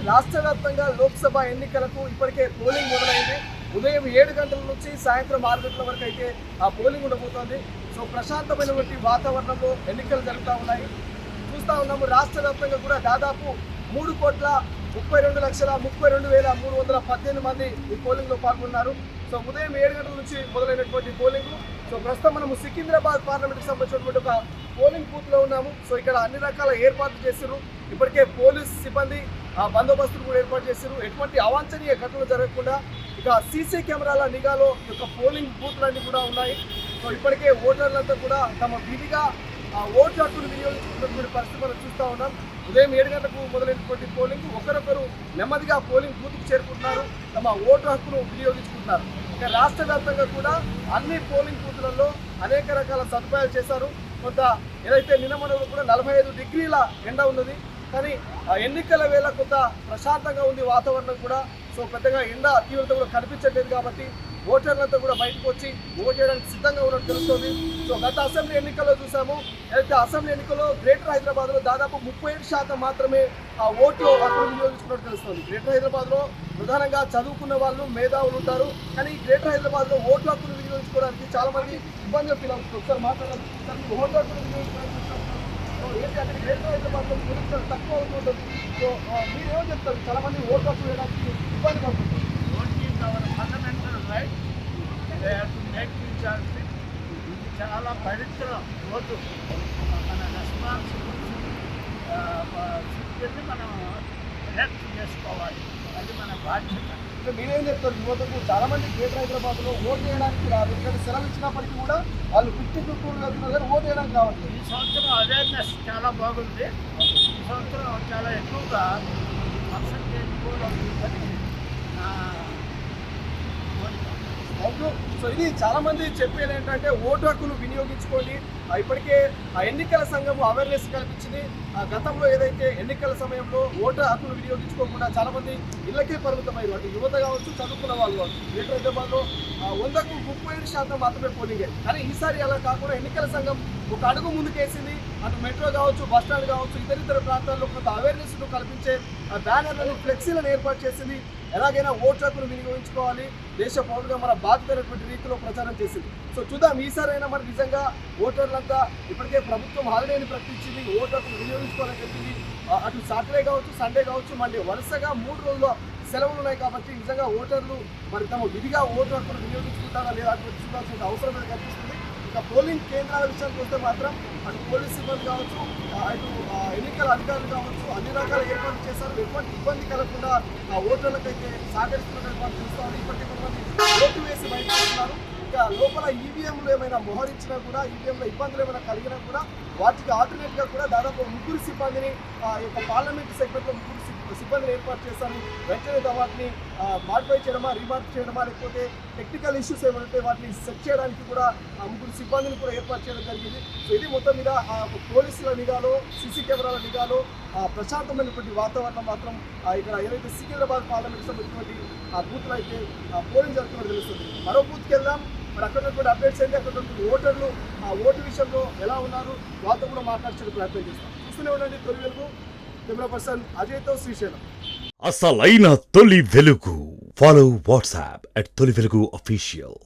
రాష్ట్ర వ్యాప్తంగా లోక్సభ ఎన్నికలకు ఇప్పటికే పోలింగ్ మొదలైంది. ఉదయం 7 గంటల నుంచి సాయంత్రం 6 గంటల వరకు అయితే ఆ పోలింగ్ ఉండబోతోంది. సో ప్రశాంతమైనటువంటి వాతావరణంలో ఎన్నికలు జరుగుతూ ఉన్నాయి. చూస్తూ ఉన్నాము రాష్ట్ర వ్యాప్తంగా కూడా దాదాపు 3,32,32,318 మంది ఈ పోలింగ్లో పాల్గొన్నారు. సో ఉదయం 7 గంటల నుంచి మొదలైనటువంటి పోలింగ్. సో ప్రస్తుతం మనము సికింద్రాబాద్ పార్లమెంట్కి సంబంధించినటువంటి ఒక పోలింగ్ బూత్లో ఉన్నాము. సో ఇక్కడ అన్ని రకాల ఏర్పాట్లు చేశారు. ఇప్పటికే పోలీస్ సిబ్బంది బందోబస్తులు కూడా ఏర్పాటు చేశారు. ఎటువంటి అవాంఛనీయ ఘటనలు జరగకుండా ఇక సీసీ కెమెరాల నిఘాలో ఈ యొక్క పోలింగ్ బూత్లన్నీ కూడా ఉన్నాయి. సో ఇప్పటికే ఓటర్లంతా కూడా తమ విధిగా ఓటు హక్కును వినియోగించుకున్నటువంటి పరిస్థితి మనం చూస్తూ ఉన్నాం. ఉదయం 7 గంటలకు మొదలైనటువంటి పోలింగ్ ఒకరొకరు నెమ్మదిగా పోలింగ్ బూత్కి చేరుకుంటున్నారు, తమ ఓటు హక్కును వినియోగించుకుంటున్నారు. ఇక రాష్ట్ర వ్యాప్తంగా కూడా అన్ని పోలింగ్ బూత్లలో అనేక రకాల సదుపాయాలు చేశారు. కొంత ఏదైతే నిన్న మొన్న కూడా 45 డిగ్రీల ఎండ ఉన్నది, కానీ ఎన్నికల వేళ కొంత ప్రశాంతంగా ఉంది వాతావరణం కూడా. సో పెద్దగా ఎండ తీవ్రత కూడా కనిపించట్లేదు కాబట్టి ఓటర్లంతా కూడా బయటకు వచ్చి ఓటు చేయడానికి సిద్ధంగా ఉన్నట్టు తెలుస్తుంది. సో గత అసెంబ్లీ ఎన్నికల్లో చూసాము, అయితే అసెంబ్లీ ఎన్నికల్లో గ్రేటర్ హైదరాబాద్లో దాదాపు 37% మాత్రమే ఆ ఓట్లు హక్కును వినియోగించుకున్నట్టు తెలుస్తుంది. గ్రేటర్ హైదరాబాద్లో ప్రధానంగా చదువుకున్న వాళ్ళు మేధావులు ఉంటారు, కానీ గ్రేటర్ హైదరాబాద్లో ఓటు హక్కును వినియోగించుకోవడానికి చాలా మంది ఇబ్బందులు ఫీల్ అవుతుంది. ఒకసారి మాట్లాడాలి, ఓటు హక్కును వినియోగించుకోవడానికి ఏంటి అంటే గ్రేటర్ హైదరాబాద్లో చాలా తక్కువ అవుతుంటుంది. సో మీరేమో చెప్తారు, చాలా మంది ఓటు హక్కు వేయడానికి ఇబ్బంది పడుతుంది. ఇది చాలా పవిత్ర ఓటు. మన రెస్పాన్సిబిలిటీ మనం ఎలక్ట్ చేసుకోవాలి, అది మన బాధ్యత. మీరేం చెప్తారు యువతకు? చాలా మంది గ్రేటర్ హైదరాబాద్లో ఓటు వేయడానికి రాదు, ఎందుకంటే సెలవు ఇచ్చినప్పటికీ కూడా వాళ్ళు 50 టూర్లు వెళ్తున్నారు కానీ ఓటు వేయడానికి రావట్లేదు. ఈ సంవత్సరం అవేర్నెస్ చాలా బాగుంది. ఈ సంవత్సరం చాలా ఎక్కువగా పర్సంటేజ్ కూడా ఉంటుందని నా కోరిక. సో ఇది చాలా మంది చెప్పేది ఏంటంటే ఓటు హక్కును వినియోగించుకోండి. ఇప్పటికే ఆ ఎన్నికల సంఘం అవేర్నెస్ కల్పించింది. గతంలో ఏదైతే ఎన్నికల సమయంలో ఓటు హక్కును వినియోగించుకోకుండా చాలా మంది ఇళ్లకే పరిమితమయ్యారు, అటు యువత కావచ్చు, చదువుకున్న వాళ్ళు కావచ్చు. గ్రేటర్ హైదరాబాద్లో 100కు 37% మాత్రమే పోలింగ్. కానీ ఈసారి అలా కాకుండా ఎన్నికల సంఘం ఒక అడుగు ముందుకేసింది. అటు మెట్రో కావచ్చు, బస్టాండ్ కావచ్చు, ఇతర ప్రాంతాల్లో కొంత అవేర్నెస్ను కల్పించే బ్యానర్లను, ఫ్లెక్సీలను ఏర్పాటు చేసింది. ఎలాగైనా ఓటు హక్కును వినియోగించుకోవాలి, దేశ పౌరులుగా మన బాధ్యతైనటువంటి రీతిలో ప్రచారం చేసింది. సో చూద్దాం ఈసారైనా మరి నిజంగా ఓటర్లంతా ఇప్పటికే ప్రభుత్వం హాలిడేని ప్రకటించింది, ఓటు హక్కును వినియోగించుకోవాలని చెప్పింది. అటు సాటర్డే కావచ్చు, సండే కావచ్చు, మండే వరుసగా 3 రోజుల సెలవులు ఉన్నాయి కాబట్టి నిజంగా ఓటర్లు మరి తమ విధిగా ఓటు హక్కును వినియోగించుకుంటారా లేదా అటు చూడాల్సిన అవసరం అనేది కనిపిస్తుంది. ఇక పోలింగ్ కేంద్రాల విషయానికి వస్తే మాత్రం అటు పోలీస్ సిబ్బంది కావచ్చు, అటు ఎన్నికల అధికారులు కావచ్చు, అన్ని రకాల ఏర్పాట్లు చేశారు. ఎటువంటి ఇబ్బంది కలగకుండా ఆ ఓటర్లకైతే సహకరిస్తున్నట్టు మనం చూస్తామని ఇప్పటికీ కొంతమంది ఓటు వేసి బయటకు వస్తున్నారు. ఇక లోపల ఈవీఎంలు ఏమైనా మోహరించినా కూడా, ఈవీఎంలో ఇబ్బందులు ఏమైనా కలిగినా కూడా వాటికి ఆల్టర్నేట్గా కూడా దాదాపు 3 సిబ్బందిని ఈ యొక్క పార్లమెంట్ సెగ్మెంట్లో 3 సిబ్బందిని ఏర్పాటు చేశారు. వెంటనే వాటిని మాడిఫై చేయడమా, రీమార్క్ చేయడమా, లేకపోతే టెక్నికల్ ఇష్యూస్ ఏమంటే వాటిని సెట్ చేయడానికి కూడా 3 సిబ్బందిని కూడా ఏర్పాటు చేయడం జరిగింది. సో ఇది మొత్తం మీద పోలీసుల నిఘాలో, సీసీ కెమెరాల నిఘాలో ప్రశాంతమైనటువంటి వాతావరణం మాత్రం ఇక్కడ ఏదైతే సికింద్రాబాద్ పార్లమెంట్కి సంబంధించినటువంటి ఆ బూత్లో అయితే పోలింగ్ జరుగుతున్నట్టు తెలుస్తుంది. మరో బూత్కి వెళ్దాం, మరి అక్కడ ఉన్నటువంటి అప్డేట్స్ ఏంటి, అక్కడ ఉన్నటువంటి ఓటర్లు ఆ ఓటు విషయంలో ఎలా ఉన్నారు వాళ్ళతో కూడా మాట్లాడే ప్రయత్నం చేస్తాం. చూస్తూనే ఉండండి తొలి వెలుగు. కెమెరా పర్సన్ అజయ్తో శ్రీశైలం. అసలైన తొలి వెలుగు. ఫాలో వాట్సాప్ @తొలి వెలుగు official.